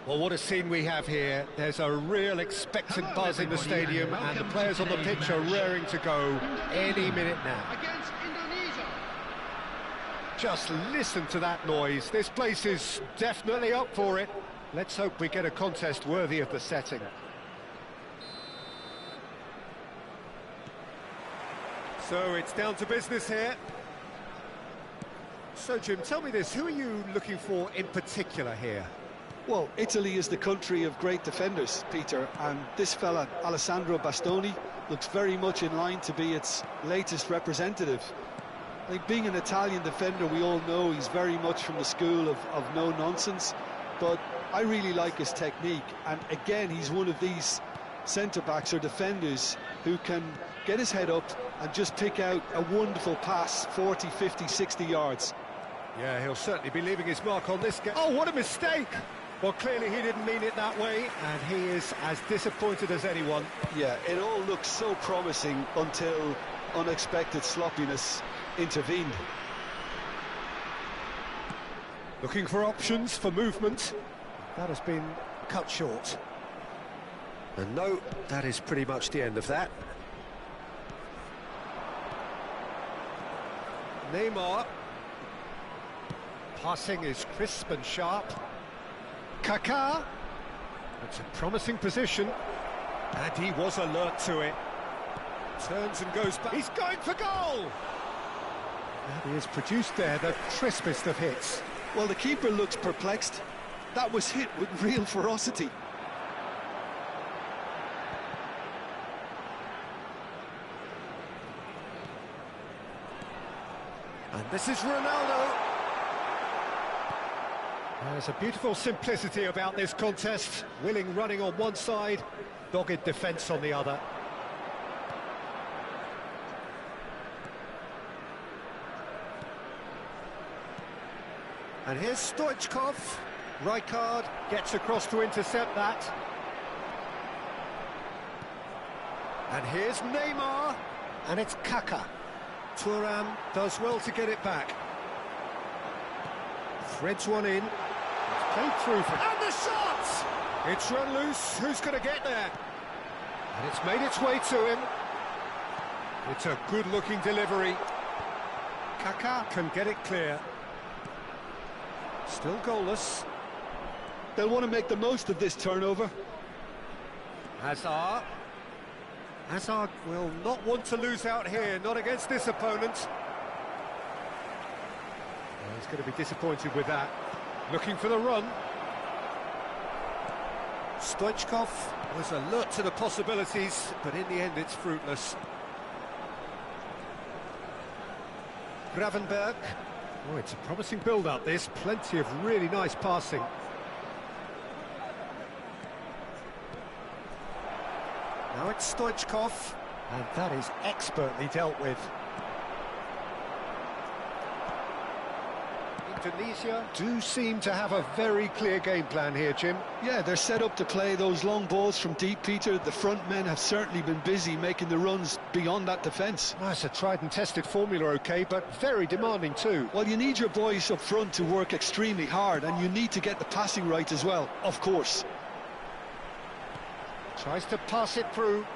Well, what a scene we have here. There's a real expectant buzz in the stadium, and the players on the pitch are raring to go any minute now. Against Indonesia. Just listen to that noise. This place is definitely up for it. Let's hope we get a contest worthy of the setting. So it's down to business here. So, Jim, tell me this, who are you looking for in particular here? Well, Italy is the country of great defenders, Peter, and this fella, Alessandro Bastoni, looks very much in line to be its latest representative. I think being an Italian defender, we all know he's very much from the school of no-nonsense, but I really like his technique, and again, he's one of these centre-backs or defenders who can get his head up and just pick out a wonderful pass, 40, 50, 60 yards. Yeah, he'll certainly be leaving his mark on this game. Oh, what a mistake! Well, clearly he didn't mean it that way, and he is as disappointed as anyone. Yeah, it all looked so promising until unexpected sloppiness intervened. Looking for options for movement. That has been cut short. And no, that is pretty much the end of that. Neymar. Passing is crisp and sharp. Kaká. It's a promising position. And he was alert to it. Turns and goes back. He's going for goal! And he has produced there the crispest of hits. Well, the keeper looks perplexed. That was hit with real ferocity. And this is Ronaldo. There's a beautiful simplicity about this contest. Willing running on one side, dogged defence on the other. And here's Stoichkov. Rijkaard gets across to intercept that. And here's Neymar. And it's Kaká. Thuram does well to get it back. Threads one in. It's played through for... And the shot! It's run loose. Who's going to get there? And it's made its way to him. It's a good-looking delivery. Kaká can get it clear. Still goalless. They'll want to make the most of this turnover. Hazard. Hazard will not want to lose out here, not against this opponent. Well, he's going to be disappointed with that. Looking for the run. Stoichkov was alert to the possibilities, but in the end it's fruitless. Gravenberg. Oh, it's a promising build-up, this. Plenty of really nice passing. Now it's Stoichkov, and that is expertly dealt with. Indonesia do seem to have a very clear game plan here, Jim. Yeah, they're set up to play those long balls from deep, Peter. The front men have certainly been busy making the runs beyond that defence. Well, it's a tried and tested formula, OK, but very demanding too. Well, you need your boys up front to work extremely hard, and you need to get the passing right as well, of course. Tries to pass it through.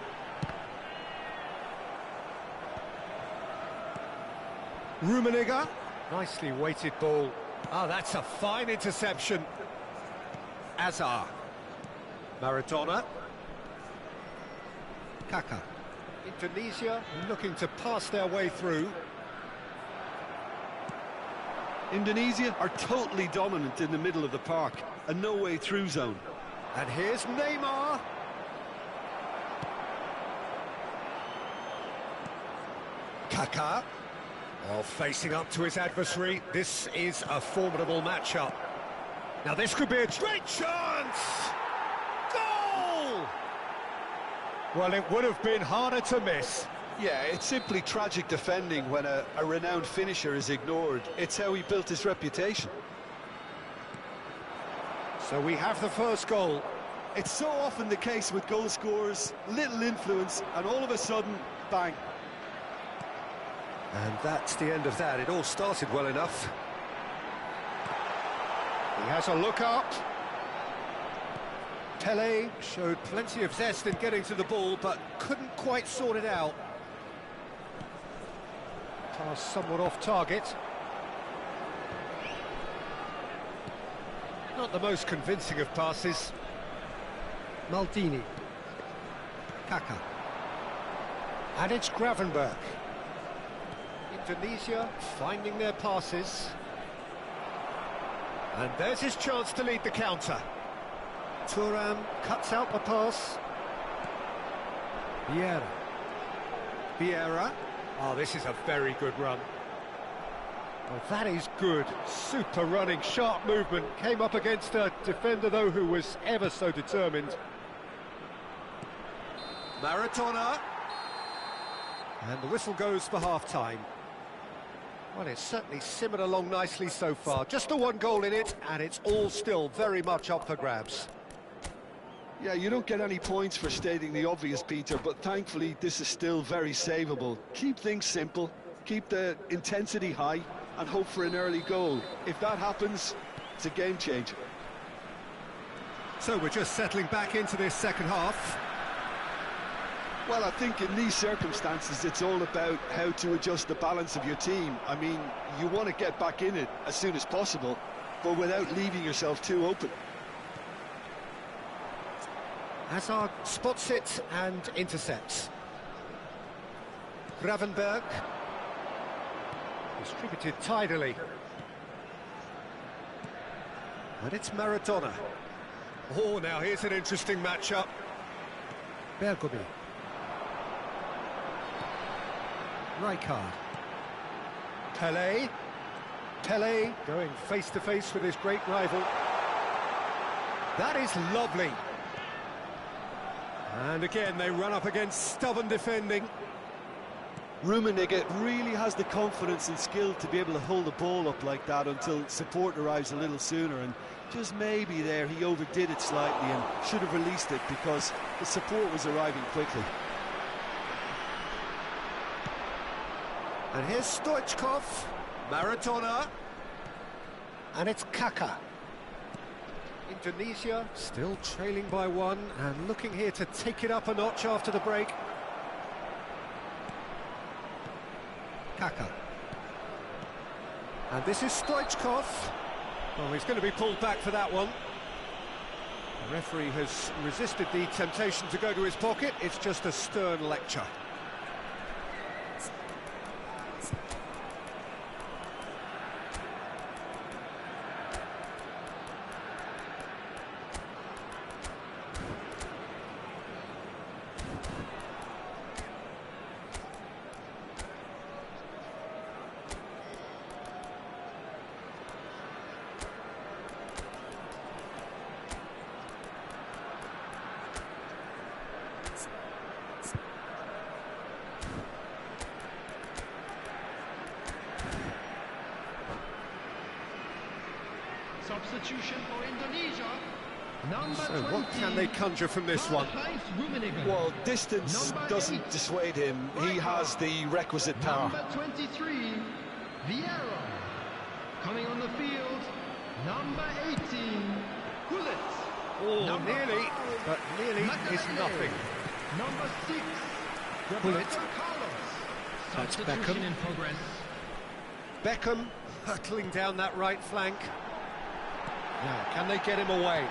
Rummenigge. Nicely weighted ball. Oh, that's a fine interception. Azar. Maradona. Kaká. Indonesia looking to pass their way through. Indonesia are totally dominant in the middle of the park. A no-way through zone. And here's Neymar. Kaká. Well, facing up to his adversary, this is a formidable matchup. Now this could be a great chance! Goal! Well, it would have been harder to miss. Yeah, it's simply tragic defending when a renowned finisher is ignored. It's how he built his reputation. So we have the first goal. It's so often the case with goal scorers, little influence, and all of a sudden, bang. And that's the end of that. It all started well enough. He has a look up. Pelé showed plenty of zest in getting to the ball, but couldn't quite sort it out. Pass somewhat off target. Not the most convincing of passes. Maldini. Kaká. And it's Gravenberg. Indonesia finding their passes. And there's his chance to lead the counter. Thuram cuts out the pass. Vieira. Oh, this is a very good run. Well, that is good. Super running, sharp movement. Came up against a defender, though, who was ever so determined. Maradona. And the whistle goes for half-time. Well, it's certainly simmered along nicely so far. Just the one goal in it, and it's all still very much up for grabs. Yeah, you don't get any points for stating the obvious, Peter, but thankfully this is still very savable. Keep things simple, keep the intensity high, and hope for an early goal. If that happens, it's a game changer. So we're just settling back into this second half. Well, I think in these circumstances, it's all about how to adjust the balance of your team. I mean, you want to get back in it as soon as possible, but without leaving yourself too open. Hazard spots it and intercepts. Gravenberg. Distributed tidily. And it's Maradona. Oh, now here's an interesting matchup. Bergomi. Rijkaard. Pelé. Pelé going face-to-face with his great rival. That is lovely. And again, they run up against stubborn defending. Rummenigge really has the confidence and skill to be able to hold the ball up like that until support arrives a little sooner, and just maybe there he overdid it slightly and should have released it because the support was arriving quickly. And here's Stoichkov, Maradona, and it's Kaká. Indonesia still trailing by one and looking here to take it up a notch after the break. Kaká. And this is Stoichkov. Oh, he's going to be pulled back for that one. The referee has resisted the temptation to go to his pocket. It's just a stern lecture. Substitution for Indonesia. So what can they conjure from this one? Well, distance doesn't dissuade him. He has the requisite power. Number 23, Vieira. Coming on the field, number 18, Gullit. Oh, nearly, but nearly is nothing. Number 6, Gullit. Carlos. That's Substitution Beckham. in progress. Beckham hurtling down that right flank. Now, can they get him away?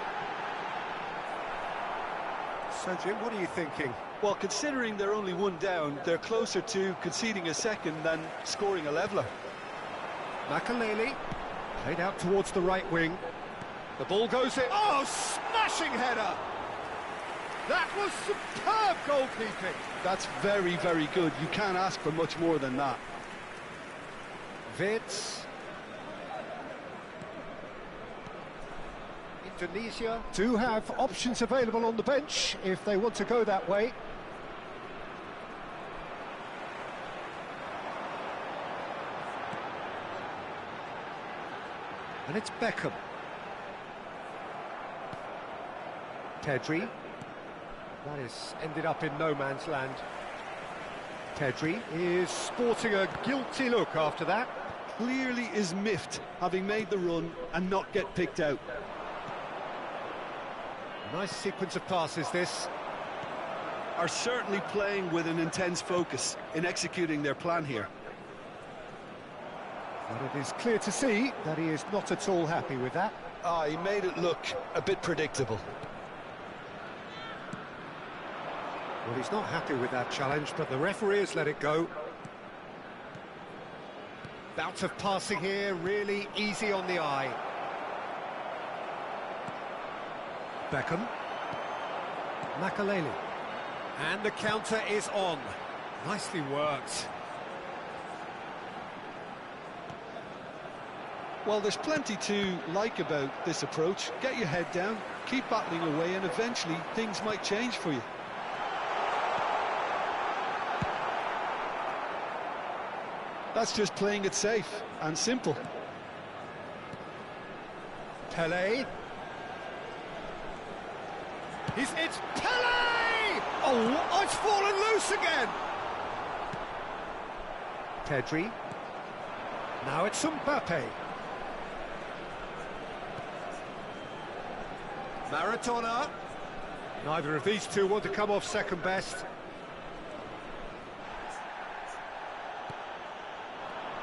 So, Jim, what are you thinking? Well, considering they're only one down, they're closer to conceding a second than scoring a leveller. Makelele played out towards the right wing. The ball goes in. Oh, smashing header! That was superb goalkeeping. That's very, very good. You can't ask for much more than that. Wirtz. Indonesia do have options available on the bench if they want to go that way. And it's Beckham. Pedri. That is ended up in no man's land. Pedri is sporting a guilty look after that. Clearly is miffed, having made the run and not get picked out. Nice sequence of passes, this. Are certainly playing with an intense focus in executing their plan here. But it is clear to see that he is not at all happy with that. He made it look a bit predictable. Well, he's not happy with that challenge, but the referee has let it go. Bout of passing here, really easy on the eye. Beckham. Makelele. And the counter is on. Nicely worked. Well, there's plenty to like about this approach. Get your head down, keep battling away, and eventually things might change for you. That's just playing it safe and simple. Pelé. It's Pelé! Oh, it's fallen loose again! Pedri. Now it's Mbappe. Maradona. Neither of these two want to come off second best.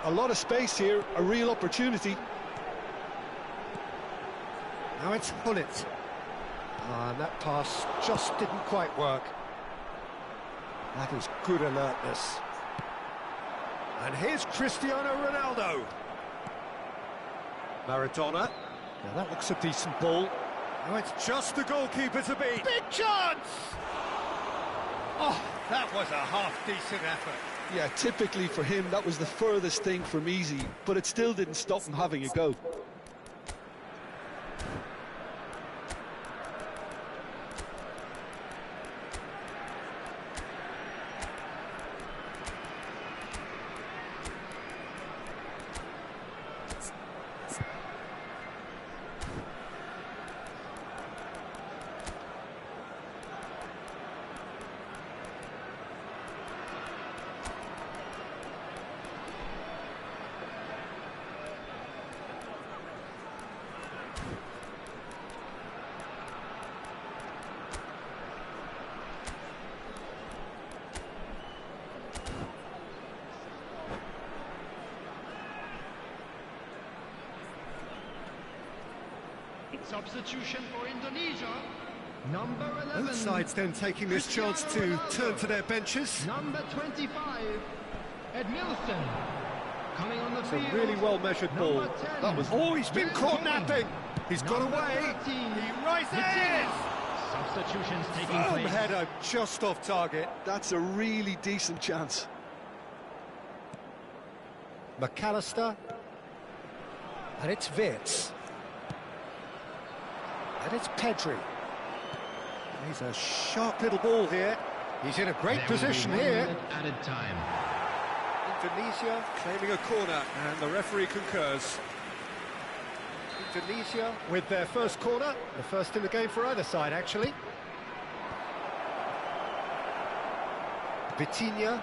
A lot of space here, a real opportunity. Now it's Gullit. And that pass just didn't quite work. That is good alertness. And here's Cristiano Ronaldo. Maradona. Now that looks a decent ball. Oh, it's just the goalkeeper to beat. Big chance! Oh, that was a half-decent effort. Yeah, typically for him, that was the furthest thing from easy, but it still didn't stop him having a go. Substitution for Indonesia, number 11. Both sides then taking this chance to turn to their benches. Number 25, Edmilson. Coming on the field. It's a really well-measured ball. 10, That was... Oh, he's been caught napping! He's got away! 13, He rises! Substitutions taking Boom, place. header just off target. That's a really decent chance. McAllister. And it's Wirtz. And it's Pedri. He's a sharp little ball here. He's in a great position here. Added time. Indonesia claiming a corner, and the referee concurs. Indonesia with their first corner, the first in the game for either side, actually. Vitinha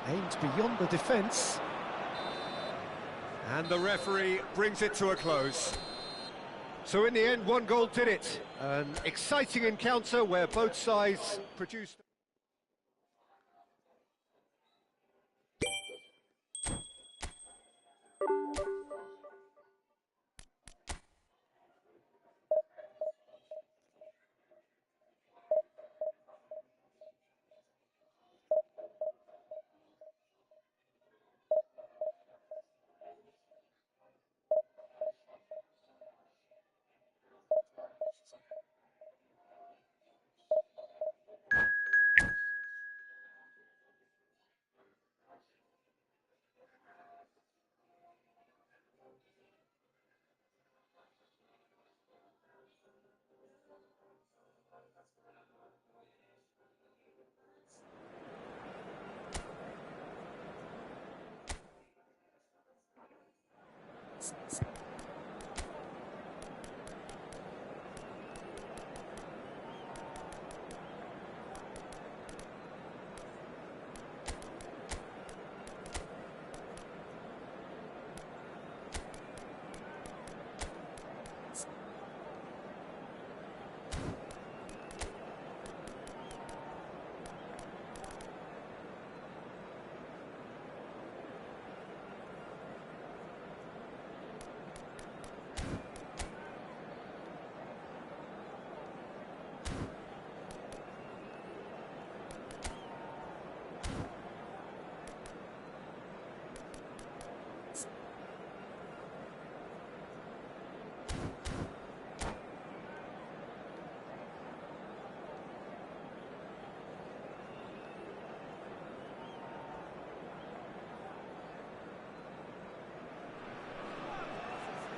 aims beyond the defence. And the referee brings it to a close. So in the end, one goal did it. An exciting encounter where both sides produced...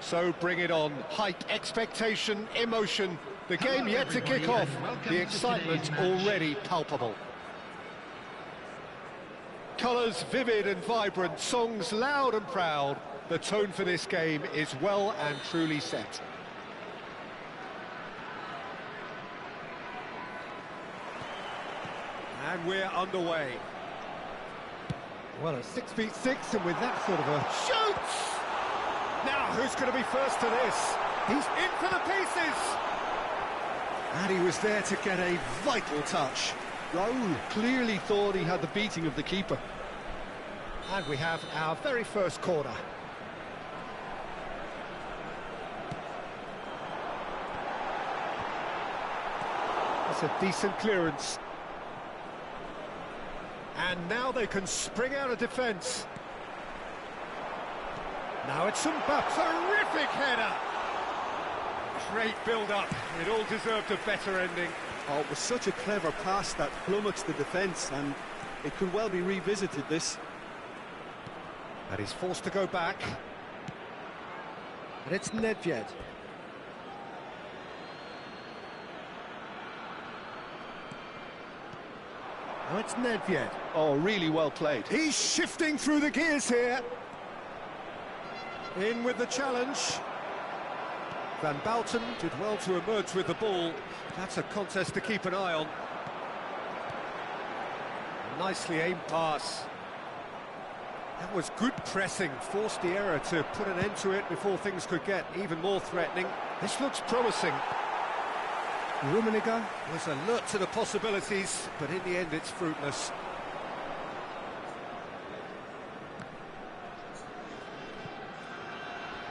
So bring it on. Hype, expectation, emotion. The game yet to kick off. The excitement already palpable. Colours vivid and vibrant, songs loud and proud. The tone for this game is well and truly set. And we're underway. Well, at 6'6", and with that sort of a shoots! Now, who's going to be first to this? He's in for the pieces! And he was there to get a vital touch. Raul clearly thought he had the beating of the keeper. And we have our very first corner. And That's a decent clearance. And now they can spring out of defence. Now it's Mbappe, terrific header! Great build-up, it all deserved a better ending. Oh, it was such a clever pass that flummoxed the defence, and it could well be revisited, this. And he's forced to go back. And it's Nedved. Now it's Nedved. Oh, really well played. He's shifting through the gears here. In with the challenge. Van Bouten did well to emerge with the ball. That's a contest to keep an eye on. A nicely aimed pass. That was good pressing, forced the error to put an end to it before things could get even more threatening. This looks promising. Rummenigge was alert to the possibilities, but in the end it's fruitless.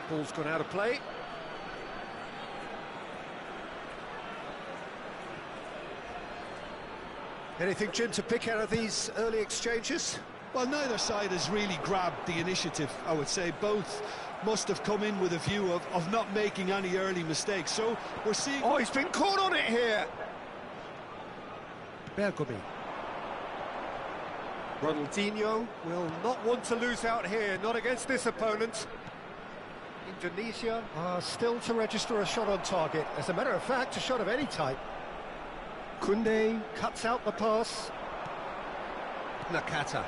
Ball's gone out of play. Anything, Jim, to pick out of these early exchanges? Well, neither side has really grabbed the initiative, I would say. Both must have come in with a view of not making any early mistakes. So we're seeing... Oh, he's been caught on it here! Bergomi. Ronaldinho will not want to lose out here, not against this opponent. Indonesia are still to register a shot on target. As a matter of fact, a shot of any type. Koundé cuts out the pass. Nakata.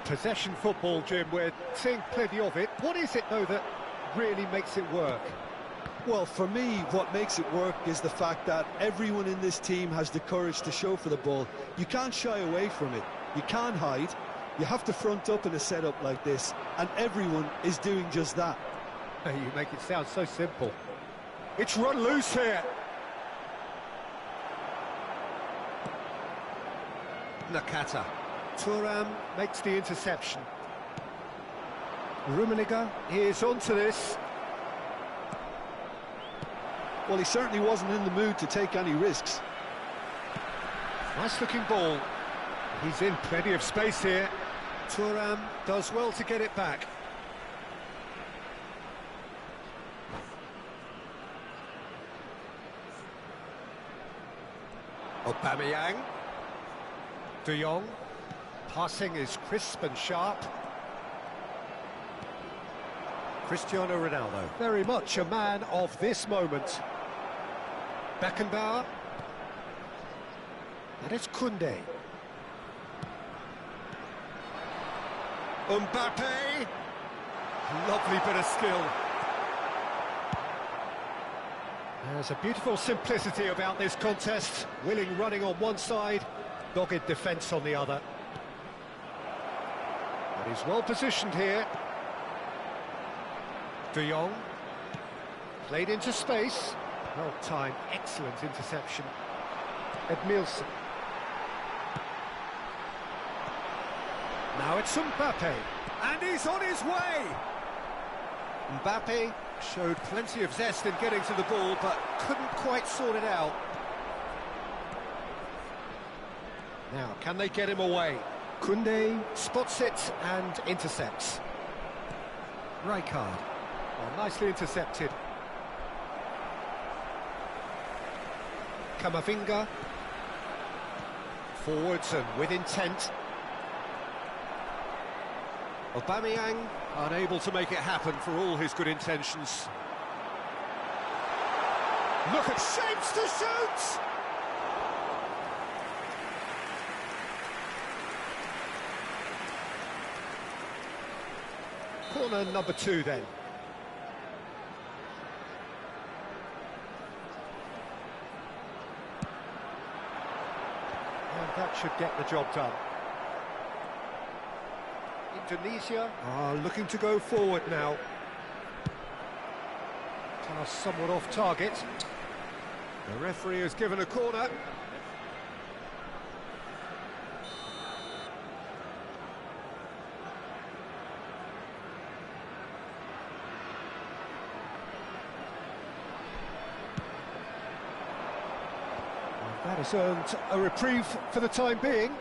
Possession football, Jim, we're seeing plenty of it. What is it, though, that really makes it work? Well, for me, what makes it work is the fact that everyone in this team has the courage to show for the ball. You can't shy away from it. You can't hide. You have to front up in a setup like this, and everyone is doing just that. You make it sound so simple. It's run loose here. Nakata. Thuram makes the interception. Rummenigge is onto this. Well, he certainly wasn't in the mood to take any risks. Nice looking ball. He's in plenty of space here. Thuram does well to get it back. Aubameyang. De Jong. Passing is crisp and sharp. Cristiano Ronaldo, very much a man of this moment. Beckenbauer. And it's Koundé. Mbappe. Lovely bit of skill. There's a beautiful simplicity about this contest. Willing running on one side, dogged defence on the other. But he's well positioned here. De Jong. Played into space. Well timed, excellent interception. Edmilson. Now it's Mbappe. And he's on his way! Mbappe showed plenty of zest in getting to the ball, but couldn't quite sort it out. Now, can they get him away? Koundé spots it and intercepts. Rijkaard. Well, nicely intercepted. Camavinga. Forwards and with intent. Aubameyang unable to make it happen for all his good intentions. Look at shapes to shoot! Corner number 2 then. And that should get the job done. Indonesia are looking to go forward now. Pass somewhat off target. The referee has given a corner. That has earned a reprieve for the time being.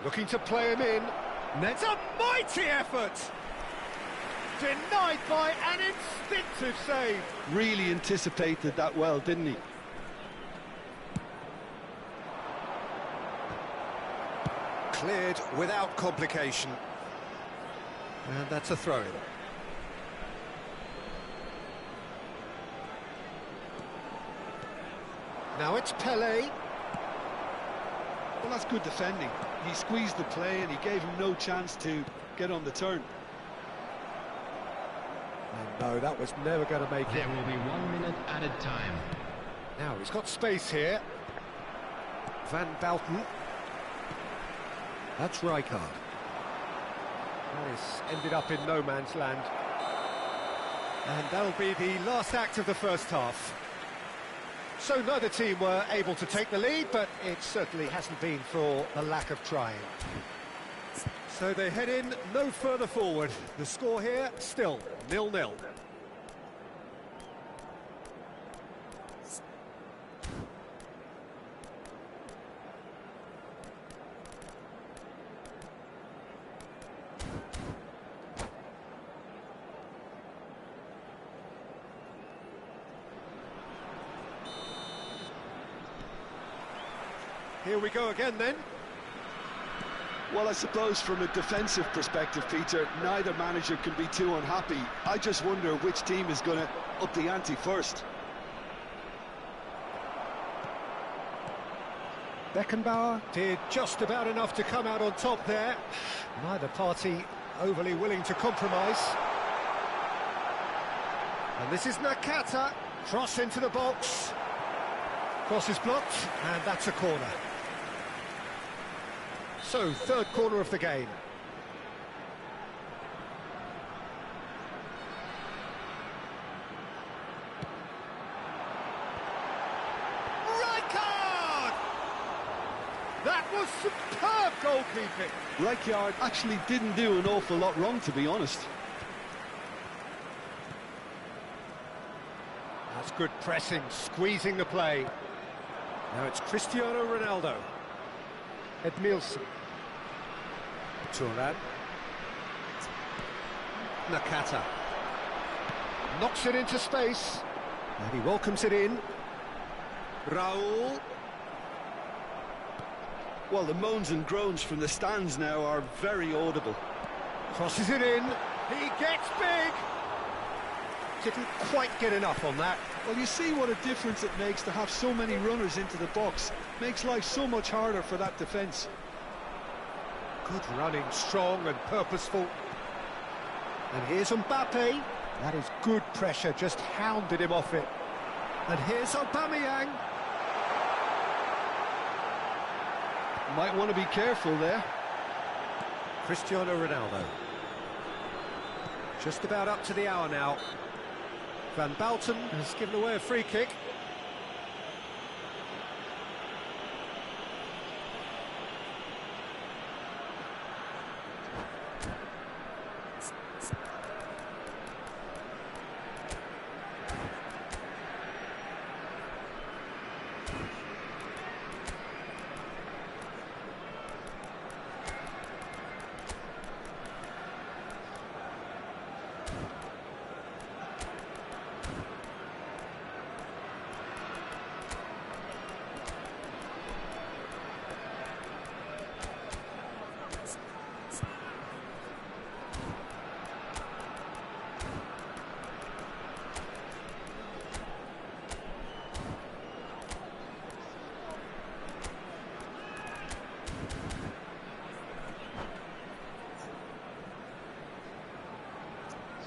Looking to play him in. That's a mighty effort! Denied by an instinctive save. Really anticipated that well, didn't he? Cleared without complication. And that's a throw-in. Now it's Pelé. Well, that's good defending. He squeezed the play and he gave him no chance to get on the turn. And no, that was never going to make it. There will be 1 minute added time. Now he's got space here. Van Balten. That's Rijkaard. This ended up in no man's land. And that'll be the last act of the first half. So neither team were able to take the lead, but it certainly hasn't been for the lack of trying. So they head in no further forward. The score here, still 0-0. Here we go again then. Well, I suppose from a defensive perspective, Peter, neither manager can be too unhappy. I just wonder which team is going to up the ante first. Beckenbauer did just about enough to come out on top there. Neither party overly willing to compromise. And this is Nakata. Cross into the box. Cross is blocked, and that's a corner. So, third corner of the game. Rijkaard! That was superb goalkeeping. Rijkaard actually didn't do an awful lot wrong, to be honest. That's good pressing, squeezing the play. Now it's Cristiano Ronaldo. Edmilson. Thuram. Nakata. Knocks it into space. And he welcomes it in. Raul. Well, the moans and groans from the stands now are very audible. Crosses it in. He gets big. Didn't quite get enough on that. Well, you see what a difference it makes to have so many runners into the box. Makes life so much harder for that defence. Good running, strong and purposeful. And here's Mbappe. That is good pressure, just hounded him off it. And here's Aubameyang. Might want to be careful there. Cristiano Ronaldo. Just about up to the hour now. Van Balten has given away a free kick.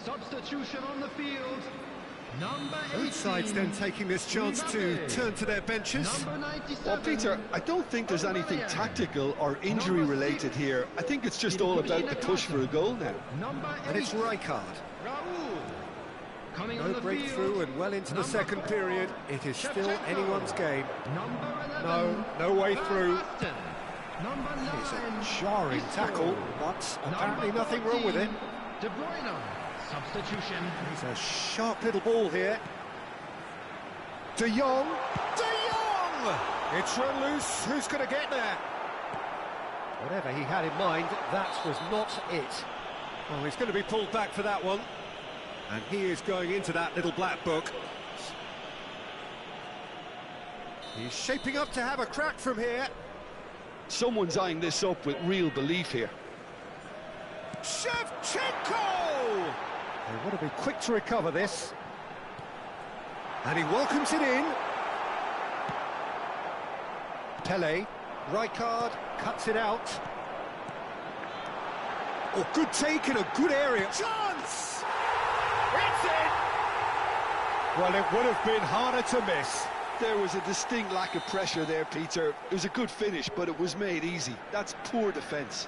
Substitution on the field. Number 18. Both sides then taking this chance to turn to their benches. Number 97. Well, Peter, I don't think there's anything tactical or injury related here. I think it's just all about the push for a goal now. Number 8. And it's Rijkaard. Raul. Coming on No the breakthrough field. and well into the Number second 4. period. It is still Shevchenko. anyone's game. Number 11. No way through. Aston. Number 9. It's a jarring Isco. tackle, but apparently Number nothing wrong with it. 14. De Bruyne. Substitution. It's a sharp little ball here. De Jong! De Jong! It's run loose, who's going to get there? Whatever he had in mind, that was not it. Well, he's going to be pulled back for that one. And he is going into that little black book. He's shaping up to have a crack from here. Someone's eyeing this up with real belief here. Shevchenko! They want to be quick to recover this. And he welcomes it in. Pele, Rijkaard cuts it out. Oh, good take in a good area. Chance! It's in! Well, it would have been harder to miss. There was a distinct lack of pressure there, Peter. It was a good finish, but it was made easy. That's poor defence.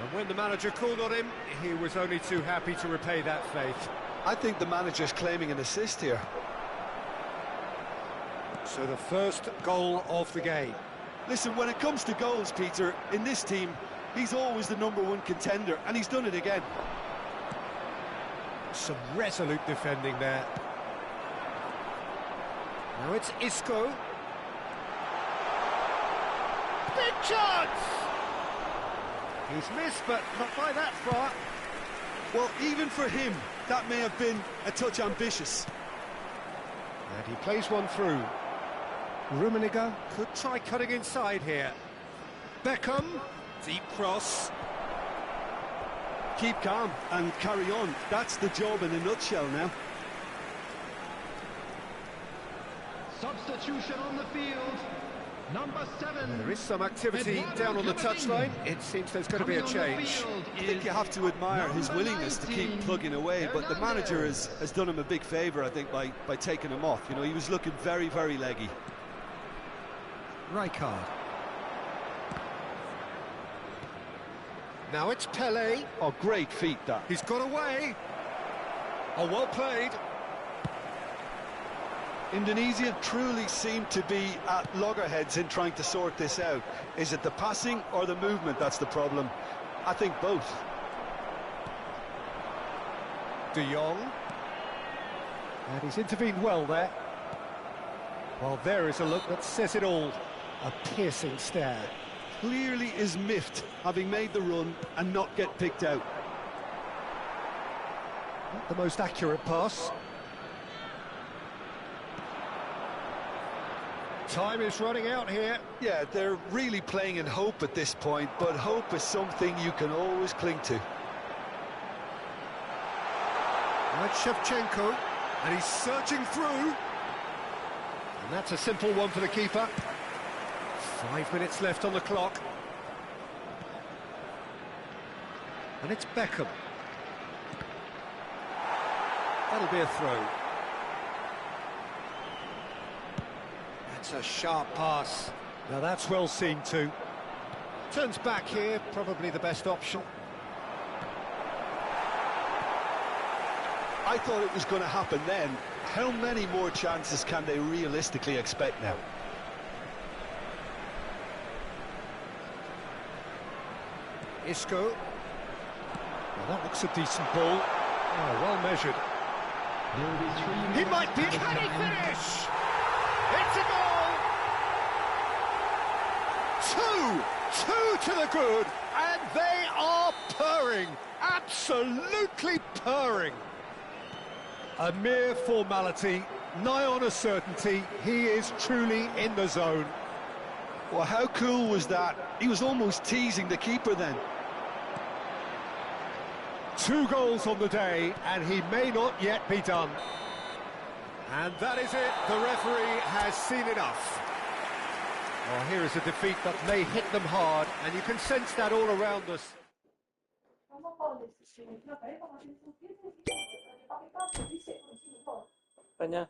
And when the manager called on him, he was only too happy to repay that faith. I think the manager's claiming an assist here. So the first goal of the game. Listen, when it comes to goals, Peter, in this team, he's always the #1 contender, and he's done it again. Some resolute defending there. Now it's Isco. Big chance! He's missed, but not by that far. Well, even for him, that may have been a touch ambitious. And he plays one through. Rummenigge could try cutting inside here. Beckham, deep cross. Keep calm and carry on. That's the job in a nutshell now. Substitution on the field. Number 7. There is some activity down on the touchline. It seems there's going to be a change. I think you have to admire his willingness to keep plugging away, but the manager has done him a big favour, I think, by taking him off. You know, he was looking very, very leggy. Rijkaard. Now it's Pele. Oh, great feat, that. He's got away. Oh, well played. Indonesia truly seem to be at loggerheads in trying to sort this out. Is it the passing or the movement that's the problem? I think both. De Jong. And he's intervened well there. Well, there is a look that says it all. A piercing stare. Clearly is miffed, having made the run and not get picked out. Not the most accurate pass. Time is running out here. Yeah, they're really playing in hope at this point, but hope is something you can always cling to. Right, Shevchenko, and he's searching through. And that's a simple one for the keeper. 5 minutes left on the clock. And it's Beckham. That'll be a throw. That's a sharp pass. Now that's well seen too. Turns back here, probably the best option. I thought it was going to happen then. How many more chances can they realistically expect now? Isco. Well, that looks a decent ball. Oh, well measured. He might be... Can he finish? It's a goal! Two to the good, and they are purring. Absolutely purring. A mere formality, nigh on a certainty. He is truly in the zone. Well, how cool was that? He was almost teasing the keeper then. 2 goals on the day, and he may not yet be done. And that is it. The referee has seen enough. Well, here is a defeat that may hit them hard, and you can sense that all around us. Apanya?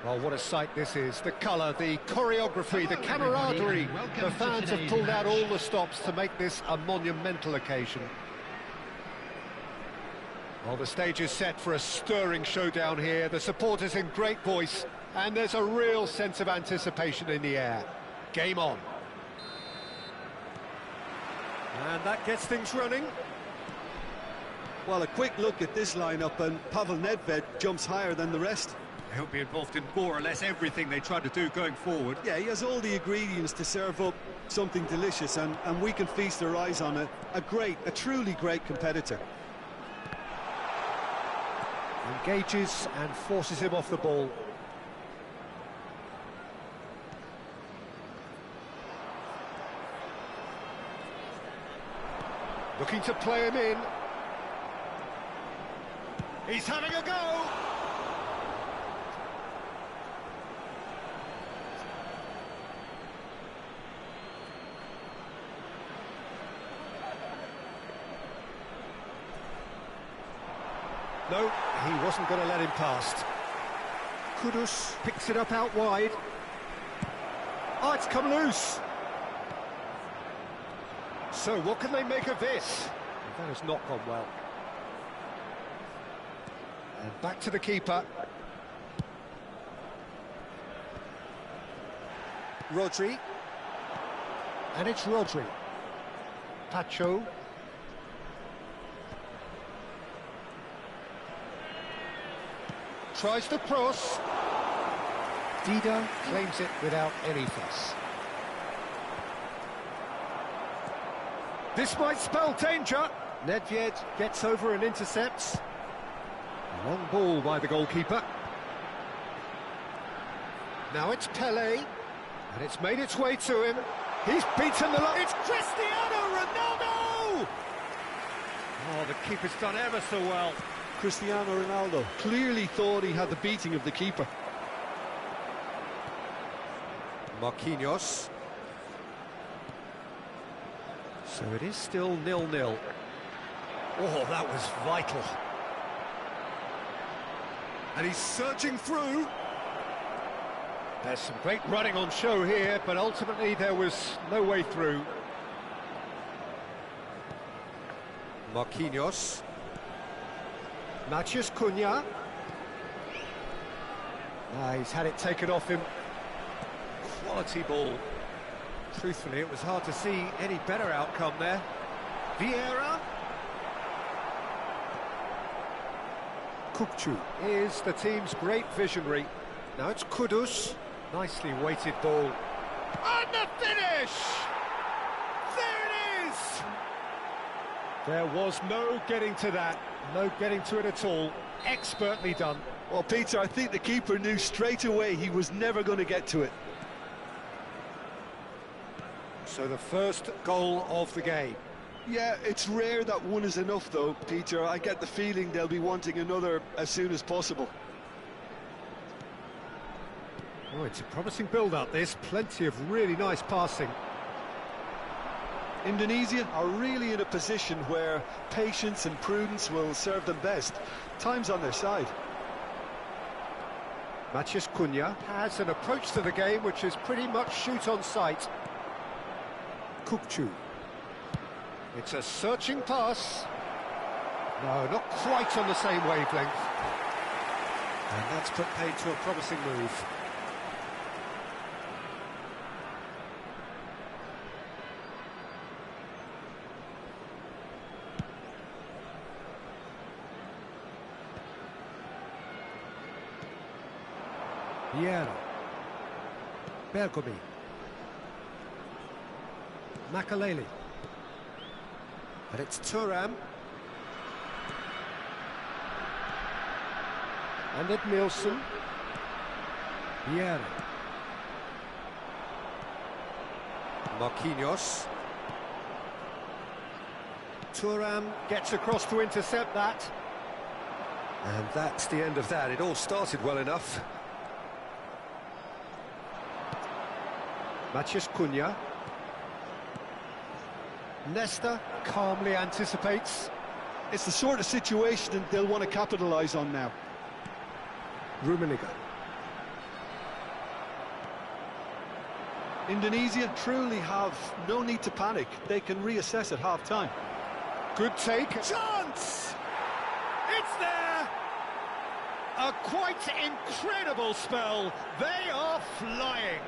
Well, what a sight this is. The colour, the choreography, the camaraderie. The fans have pulled out all the stops to make this a monumental occasion. Well, the stage is set for a stirring showdown here. The supporters in great voice, and there's a real sense of anticipation in the air. Game on. And that gets things running. Well, a quick look at this lineup, and Pavel Nedved jumps higher than the rest. He'll be involved in more or less everything they try to do going forward. Yeah, he has all the ingredients to serve up something delicious, and we can feast our eyes on a truly great competitor. Engages and forces him off the ball. Looking to play him in. He's having a go! No, he wasn't going to let him past. Kudus picks it up out wide. Oh, it's come loose. So what can they make of this? That has not gone well. And back to the keeper. Rodri. And it's Rodri. Pacho. Tries to cross. Dida claims it without any fuss. This might spell danger. Nedved gets over and intercepts. A long ball by the goalkeeper. Now it's Pele. And it's made its way to him. He's beaten the line. It's Cristiano Ronaldo! Oh, the keeper's done ever so well. Cristiano Ronaldo clearly thought he had the beating of the keeper. Marquinhos. So it is still 0-0. Oh, that was vital. And he's surging through. There's some great running on show here, but ultimately there was no way through. Marquinhos. Matheus Cunha. He's had it taken off him. Quality ball. Truthfully, it was hard to see any better outcome there. Vieira. Kukçu is the team's great visionary. Now it's Kudus. Nicely weighted ball. And the finish! There it is! There was no getting to that. No getting to it at all. Expertly done. Well, Peter, I think the keeper knew straight away he was never going to get to it. So the first goal of the game. Yeah, it's rare that one is enough, though, Peter. I get the feeling they'll be wanting another as soon as possible. Oh, it's a promising build-up, this. Plenty of really nice passing. Indonesia are really in a position where patience and prudence will serve them best. Time's on their side. Matheus Cunha has an approach to the game which is pretty much shoot on sight. Kukçu. It's a searching pass. No, not quite on the same wavelength. And that's put paid to a promising move. Vieira. Bergomi. Makaleli. And it's Thuram. And at Nielsen. Vieira. Marquinhos. Thuram gets across to intercept that. And that's the end of that. It all started well enough. Matheus Cunha. Nesta calmly anticipates. It's the sort of situation that they'll want to capitalise on now. Rummenigge. Indonesia truly have no need to panic. They can reassess at half-time. Good take. Chance! It's there! A quite incredible spell. They are flying.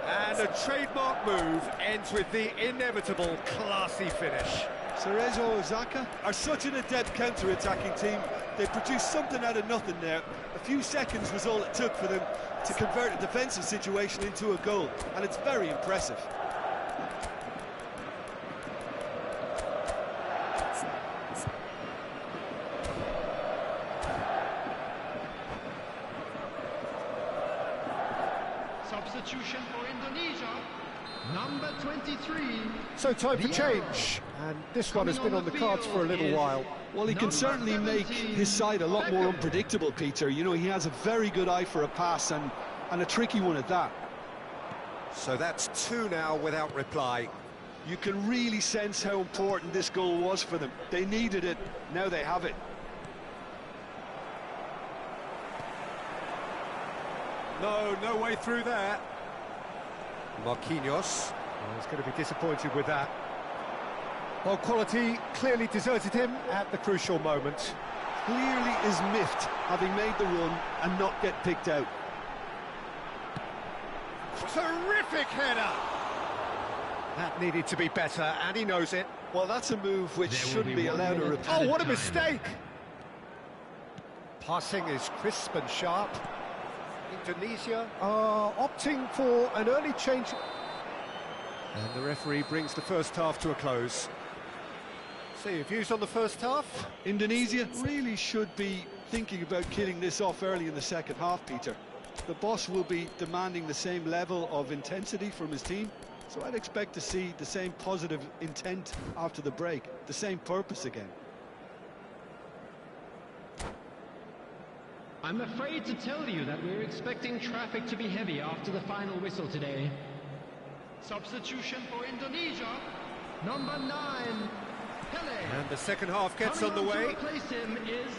And a trademark move ends with the inevitable classy finish. Cerezo Osaka are such an adept counter-attacking team. They produced something out of nothing there. A few seconds was all it took for them to convert a defensive situation into a goal, and it's very impressive. Substitution for Indonesia, number 23. So time for change, and this one has been on the cards for a little while. Well, he can certainly make his side a lot more unpredictable, Peter. You know, he has a very good eye for a pass, and a tricky one at that. So that's two now without reply. You can really sense how important this goal was for them. They needed it, now they have it. No way through there. Marquinhos. Well, he's going to be disappointed with that. Well, quality clearly deserted him at the crucial moment. Clearly is miffed, having made the run and not get picked out. Terrific header! That needed to be better, and he knows it. Well, that's a move which shouldn't be allowed to repeat. Oh, what a mistake! Passing is crisp and sharp. Indonesia are opting for an early change. And the referee brings the first half to a close. So your views on the first half? Indonesia really should be thinking about killing this off early in the second half, Peter. The boss will be demanding the same level of intensity from his team, so I'd expect to see the same positive intent after the break, the same purpose again. I'm afraid to tell you that we're expecting traffic to be heavy after the final whistle today. Substitution for Indonesia, number 9, Pele. And the second half gets Coming on the on way. to replace him is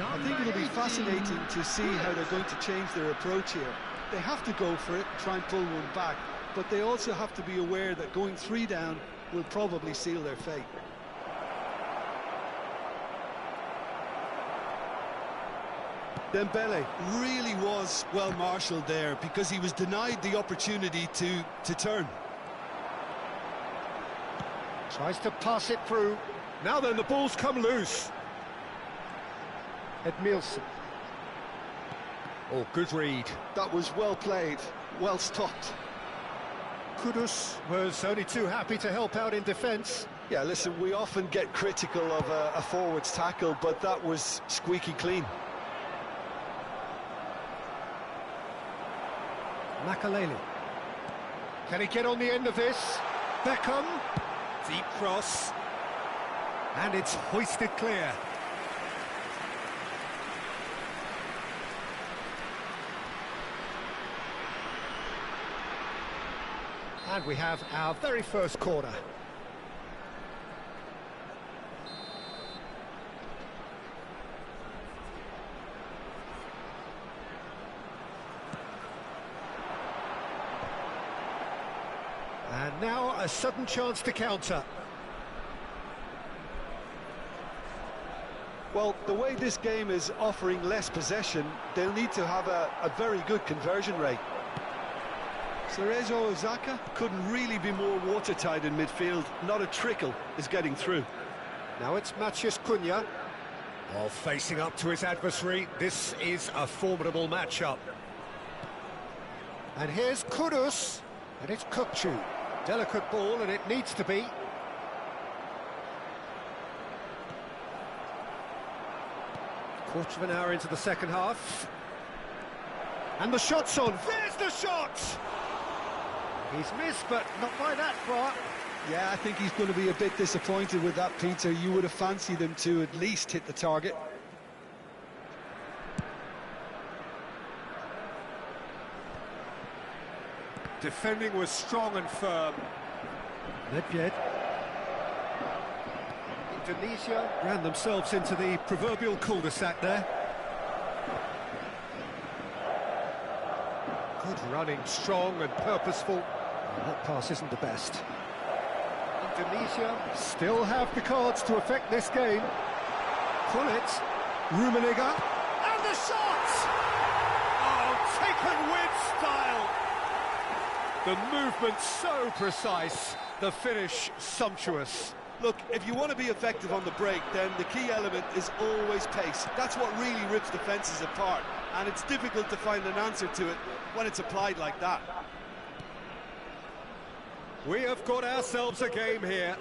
I think it'll be 18, fascinating to see how they're going to change their approach here. They have to go for it, try and pull one back, but they also have to be aware that going 3 down will probably seal their fate. Dembele really was well marshalled there because he was denied the opportunity to turn. Tries to pass it through. Now then, the ball's come loose. Edmilson. Oh, good read. That was well played, well stopped. Kudus was only too happy to help out in defence. Yeah, listen, we often get critical of a forward's tackle, but that was squeaky clean. Makaleli. Can he get on the end of this? Beckham. Deep cross. And it's hoisted clear. And we have our very first corner. And now a sudden chance to counter. Well, the way this game is offering less possession, they'll need to have a very good conversion rate. Cerezo Osaka couldn't really be more watertight in midfield. Not a trickle is getting through. Now it's Matheus Cunha. While facing up to his adversary, this is a formidable matchup. And here's Kudus, and it's Kukçu. Delicate ball, and it needs to be. Quarter of an hour into the second half. And the shot's on. There's the shot! He's missed, but not by that far. Yeah, I think he's going to be a bit disappointed with that, Peter. You would have fancied him to at least hit the target. Defending was strong and firm. Nedved. Indonesia ran themselves into the proverbial cul-de-sac there. Good running, strong and purposeful. And that pass isn't the best. Indonesia still have the cards to affect this game. Gullit, Rummenigge, and the shot! Oh, taken with style! The movement so precise, the finish sumptuous. Look, if you want to be effective on the break, then the key element is always pace. That's what really rips defences apart, and it's difficult to find an answer to it when it's applied like that. We have got ourselves a game here.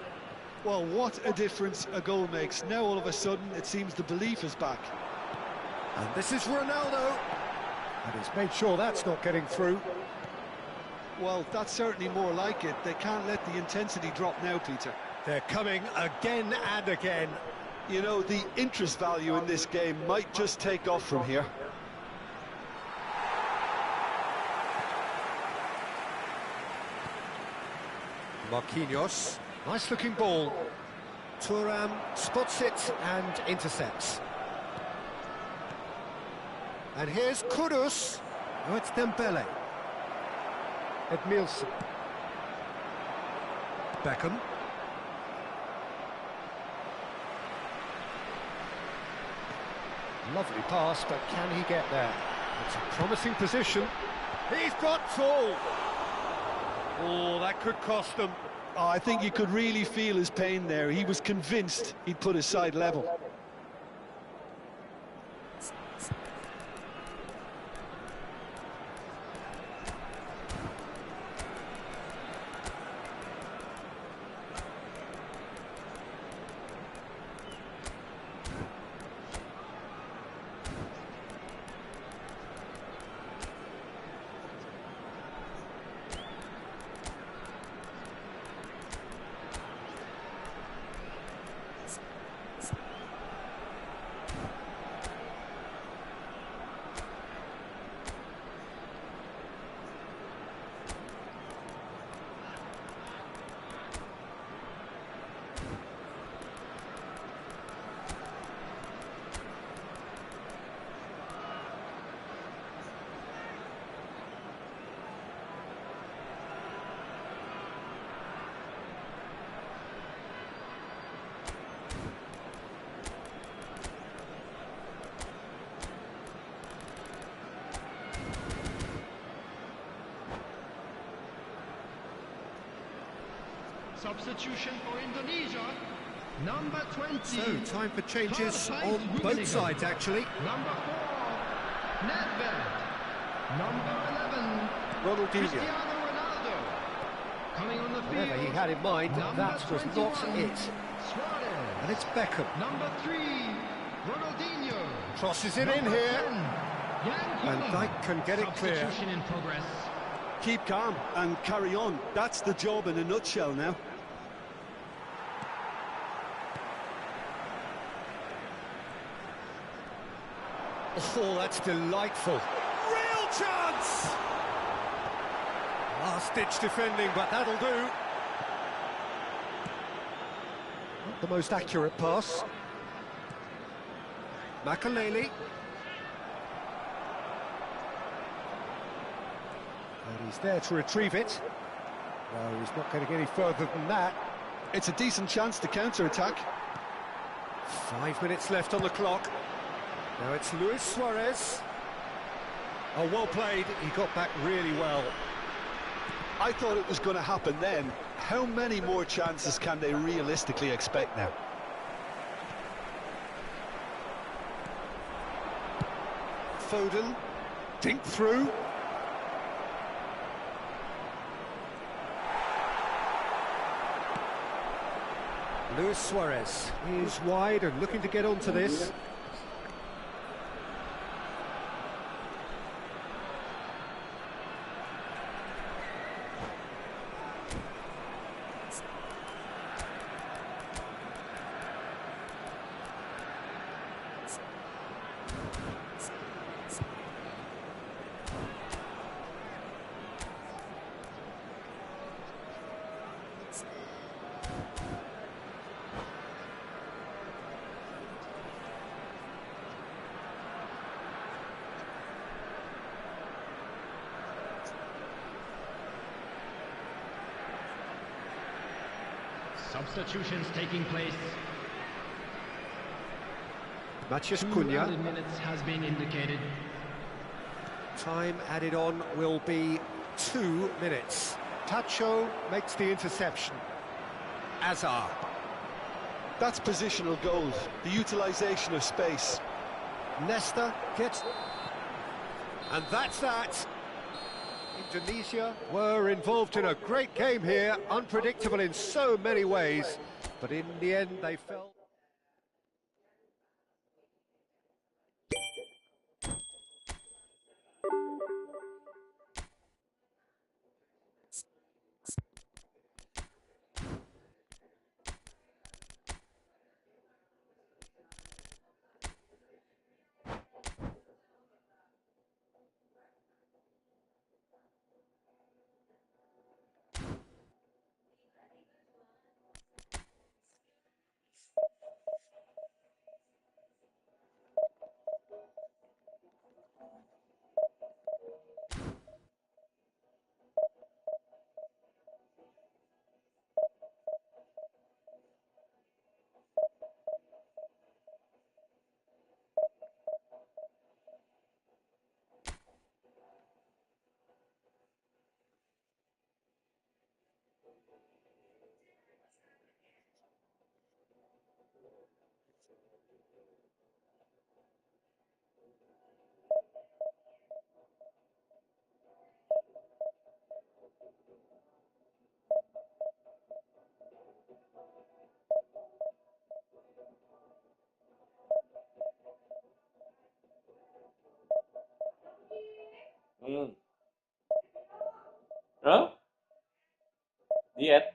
Well, what a difference a goal makes. Now all of a sudden it seems the belief is back. And this is Ronaldo. And he's made sure that's not getting through. Well, that's certainly more like it. They can't let the intensity drop now, Peter. They're coming again and again. You know, the interest value in this game might just take off from here. Marquinhos, nice looking ball. Thuram spots it and intercepts. And here's Kudus. Oh, it's Dembele. Edmilson. Beckham. Lovely pass, but can he get there? It's a promising position. He's got tall. Oh, that could cost them. Oh, I think you could really feel his pain there. He was convinced he'd put his side level. Substitution for Indonesia. Number 20. So, time for changes Karl-Heinz on both Rummenigge. sides, actually. Number 4, Nedved. Number 11, Ronaldinho. Cristiano Ronaldo. Coming on the field. Whatever he had in mind, number that was 21, not it. Suarez. And it's Beckham. Number 3, Ronaldinho. Crosses it in Number here. 10, Jan Van Koeman. Dijk can get it clear. Substitution in progress. Keep calm and carry on. That's the job in a nutshell now. Oh, that's delightful. Real chance! Last-ditch defending, but that'll do. Not the most accurate pass. Makaleli. And he's there to retrieve it. No, he's not going to get any further than that. It's a decent chance to counter-attack. 5 minutes left on the clock. Now it's Luis Suarez. Oh, well played. He got back really well. I thought it was going to happen then. How many more chances can they realistically expect now? Foden. Dink through. Luis Suarez is wide and looking to get onto this. Substitutions taking place. Matheus 2 Cunha. added minutes has been indicated. Time added on will be 2 minutes. Tacho makes the interception. Azar. That's positional goals, the utilisation of space. Nesta gets... And that's that. Indonesia were involved in a great game here, unpredictable in so many ways, but in the end they fell. Hah? Diet?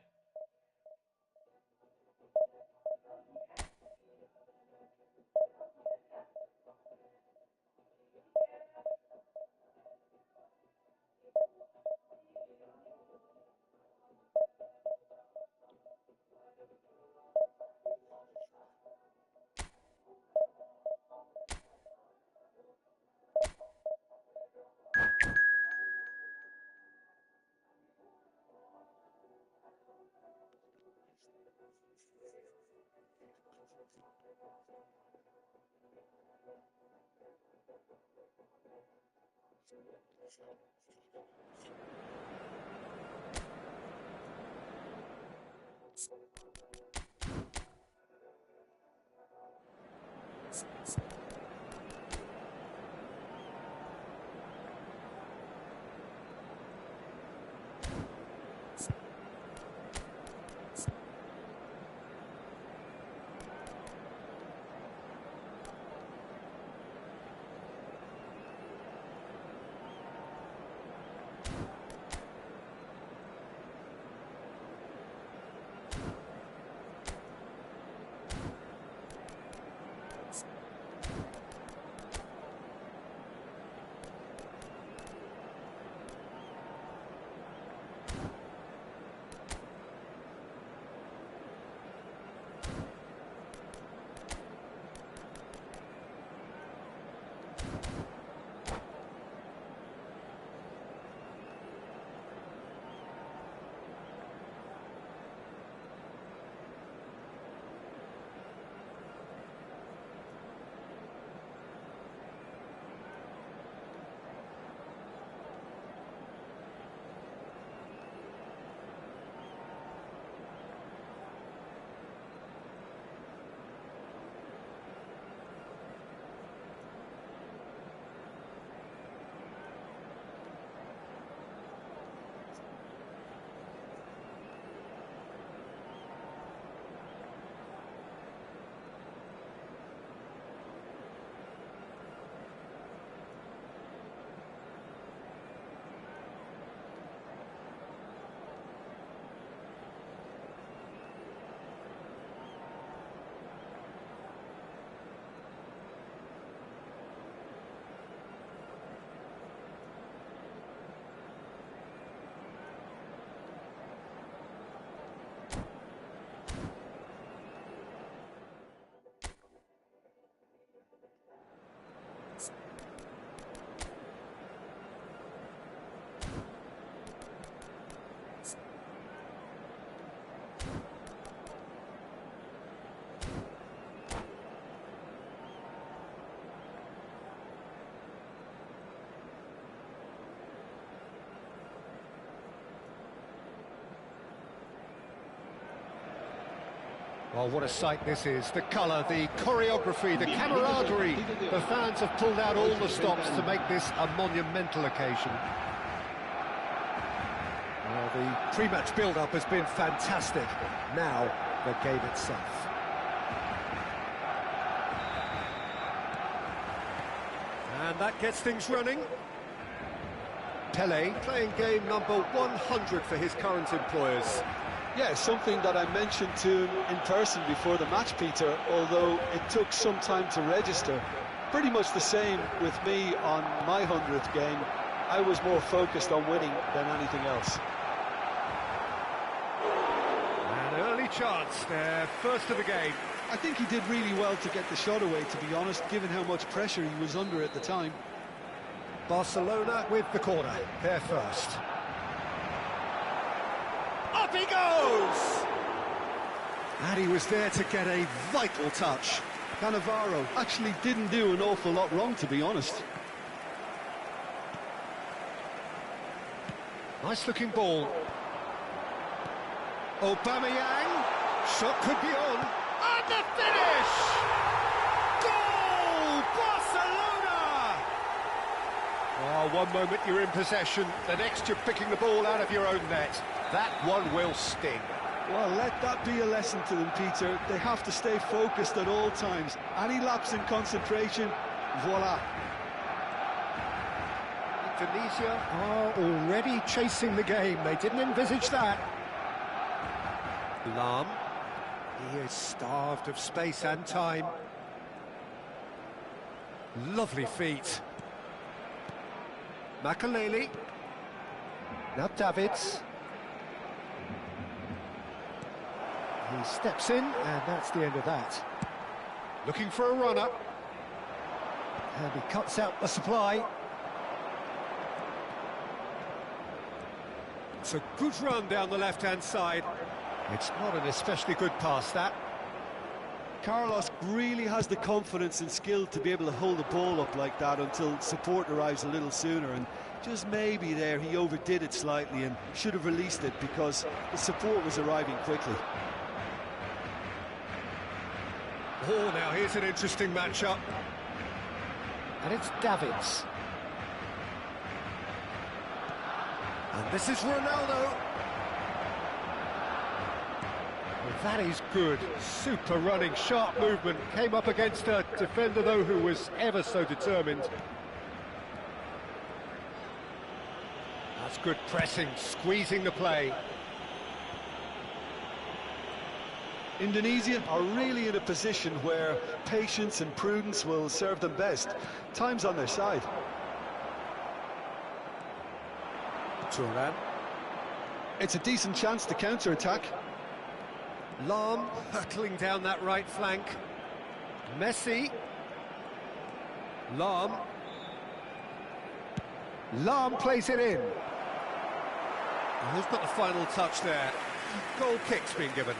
Well, what a sight this is. The colour, the choreography, the camaraderie. The fans have pulled out all the stops to make this a monumental occasion. Well, the pre-match build-up has been fantastic. Now, the game itself. And that gets things running. Pele playing game number 100 for his current employers. Yeah, something that I mentioned to him in person before the match, Peter, although it took some time to register. Pretty much the same with me on my 100th game. I was more focused on winning than anything else. An early chance, their first of the game. I think he did really well to get the shot away, to be honest, given how much pressure he was under at the time. Barcelona with the corner, their first. Up he goes! And he was there to get a vital touch. Cannavaro actually didn't do an awful lot wrong, to be honest. Nice looking ball. Aubameyang, shot could be on. And the finish! Goal! Barcelona! Oh, one moment you're in possession, the next you're picking the ball out of your own net. That one will sting. Well, let that be a lesson to them, Peter. They have to stay focused at all times. Any lapse in concentration, voila. Indonesia are already chasing the game. They didn't envisage that. Lahm. He is starved of space and time. Lovely feet. Makaleli. Now Davids. He steps in, and that's the end of that. Looking for a runner. And he cuts out the supply. It's a good run down the left-hand side. It's not an especially good pass, that. Carlos really has the confidence and skill to be able to hold the ball up like that until support arrives a little sooner, and just maybe there he overdid it slightly and should have released it because the support was arriving quickly. Oh, now here's an interesting matchup. And it's Davids. And this is Ronaldo. Well, that is good. Super running, sharp movement. Came up against a defender, though, who was ever so determined. That's good pressing, squeezing the play. Indonesia are really in a position where patience and prudence will serve them best. Time's on their side. Thuram. It's a decent chance to counter-attack. Lahm hurtling down that right flank. Messi. Lahm. Lahm plays it in. And who's got the final touch there? Goal kick's been given.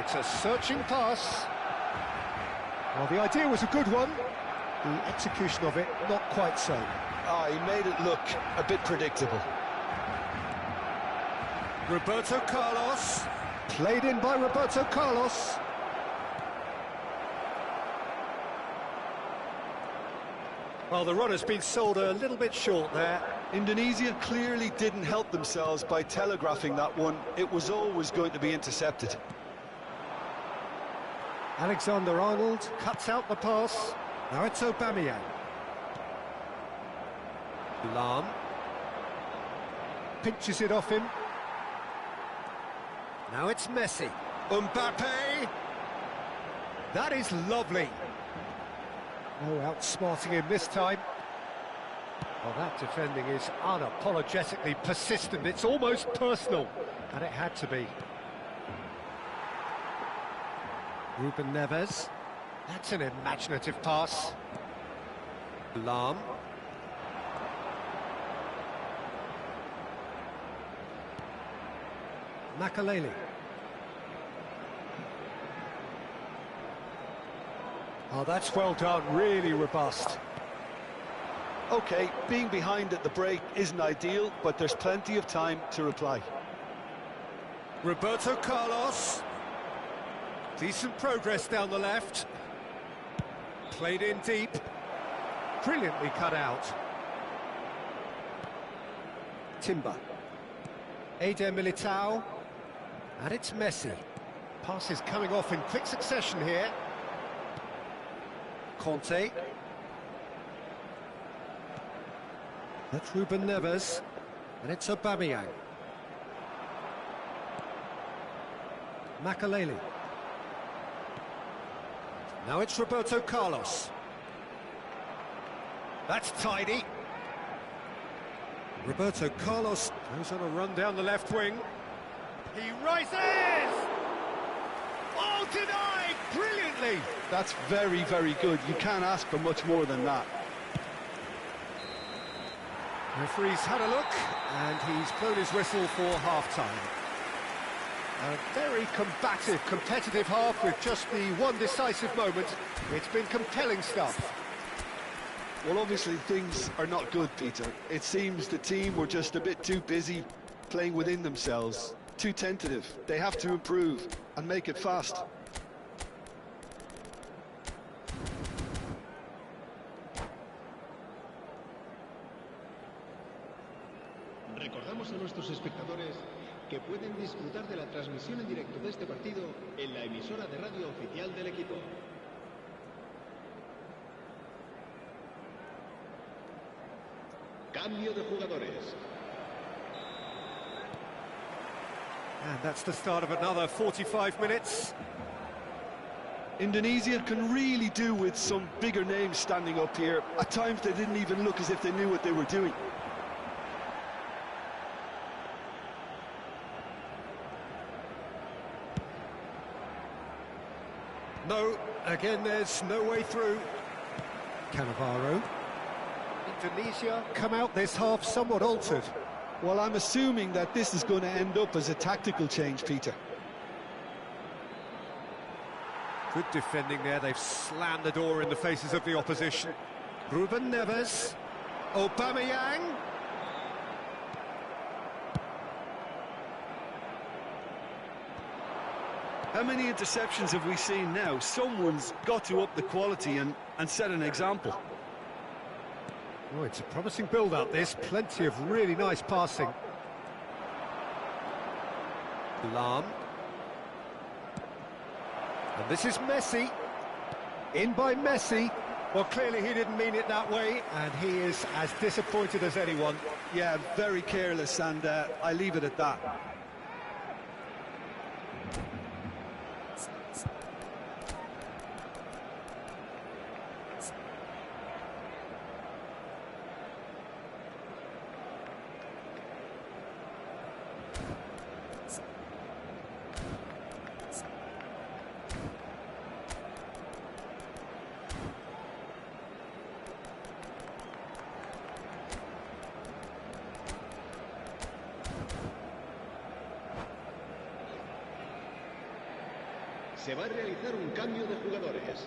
It's a searching pass. Well, the idea was a good one. The execution of it, not quite so. He made it look a bit predictable. Roberto Carlos. Played in by Roberto Carlos. Well, the run has been sold a little bit short there. Indonesia clearly didn't help themselves by telegraphing that one. It was always going to be intercepted. Alexander-Arnold cuts out the pass. Now it's Aubameyang. Lahm. Pinches it off him. Now it's Messi. Mbappe. That is lovely. No outsmarting him this time. Well, that defending is unapologetically persistent. It's almost personal. And it had to be. Ruben Neves. That's an imaginative pass. Lahm. Makaleli. Oh, that's well done, really robust. OK, being behind at the break isn't ideal, but there's plenty of time to reply. Roberto Carlos. Decent progress down the left. Played in deep. Brilliantly cut out. Timber. Eder Militao. And it's Messi. Passes coming off in quick succession here. Conte. That's Ruben Neves. And it's Aubameyang. Makaleli. Now it's Roberto Carlos. That's tidy. Roberto Carlos goes on a run down the left wing. He rises! Oh, denied! Brilliantly! That's very, very good. You can't ask for much more than that. Referee's had a look, and he's blown his whistle for half-time. A very combative, competitive half with just the one decisive moment. It's been compelling stuff. Well, obviously things are not good, Peter. It seems the team were just a bit too busy playing within themselves, too tentative. They have to improve and make it fast. Recordamos a nuestros espectadores que pueden disfrutar de la transmisión en directo de este partido en la emisora de radio oficial del equipo. Cambio de jugadores. And that's the start of another 45 minutes. Indonesia can really do with some bigger names standing up here. At times they didn't even look as if they knew what they were doing. No, again there's no way through. Cannavaro. Indonesia come out this half somewhat altered. Well, I'm assuming that this is going to end up as a tactical change, Peter. Good defending there, they've slammed the door in the faces of the opposition. Ruben Neves. Aubameyang. How many interceptions have we seen now? Someone's got to up the quality and set an example. Oh, it's a promising build-up, this. Plenty of really nice passing. Lahm. And this is Messi. In by Messi. Well, clearly he didn't mean it that way, and he is as disappointed as anyone. Yeah, very careless, and I leave it at that. Se va a realizar un cambio de jugadores.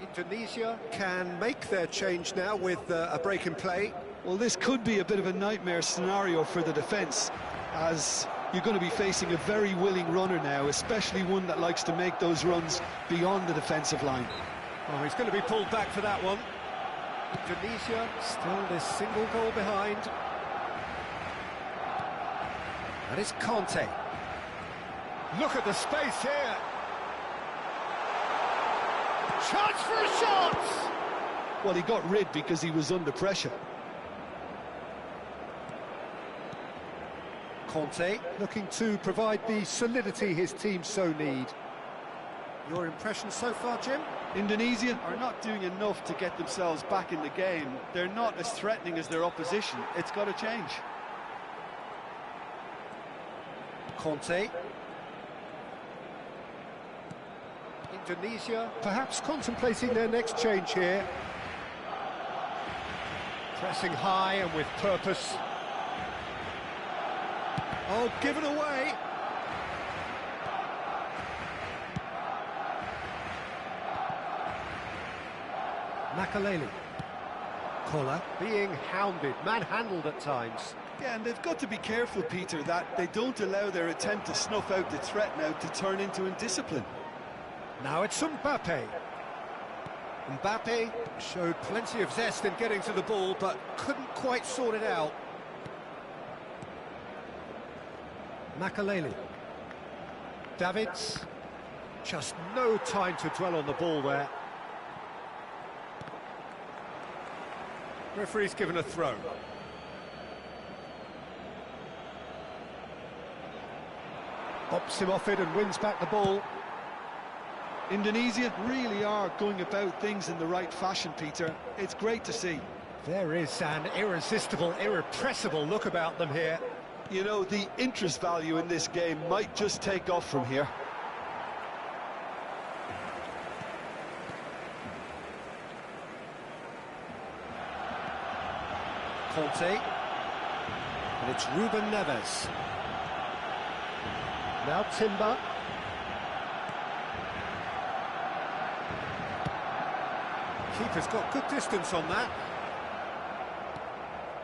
Indonesia can make their change now with a break in play. Well, this could be a bit of a nightmare scenario for the defence, as you're going to be facing a very willing runner now, especially one that likes to make those runs beyond the defensive line. Oh, he's going to be pulled back for that one. Indonesia still this single goal behind. That is Conte. Look at the space here. Chance for a shot! Well, he got rid because he was under pressure. Conte looking to provide the solidity his team so need. Your impression so far, Jim? Indonesia are not doing enough to get themselves back in the game. They're not as threatening as their opposition. It's got to change. Conte. Indonesia perhaps contemplating their next change here. Pressing high and with purpose. Oh, given away. Makaleli. Kola being hounded, manhandled at times. Yeah, and they've got to be careful, Peter, that they don't allow their attempt to snuff out the threat now to turn into indiscipline. Now it's Mbappe. Mbappe showed plenty of zest in getting to the ball, but couldn't quite sort it out. Makaleli. Davids. Just no time to dwell on the ball there. Referee's given a throw. Bops him off it and wins back the ball. Indonesia really are going about things in the right fashion, Peter. It's great to see. There is an irresistible, irrepressible look about them here. You know, the interest value in this game might just take off from here. Conte. And it's Ruben Neves. Now Timber. Keeper's got good distance on that.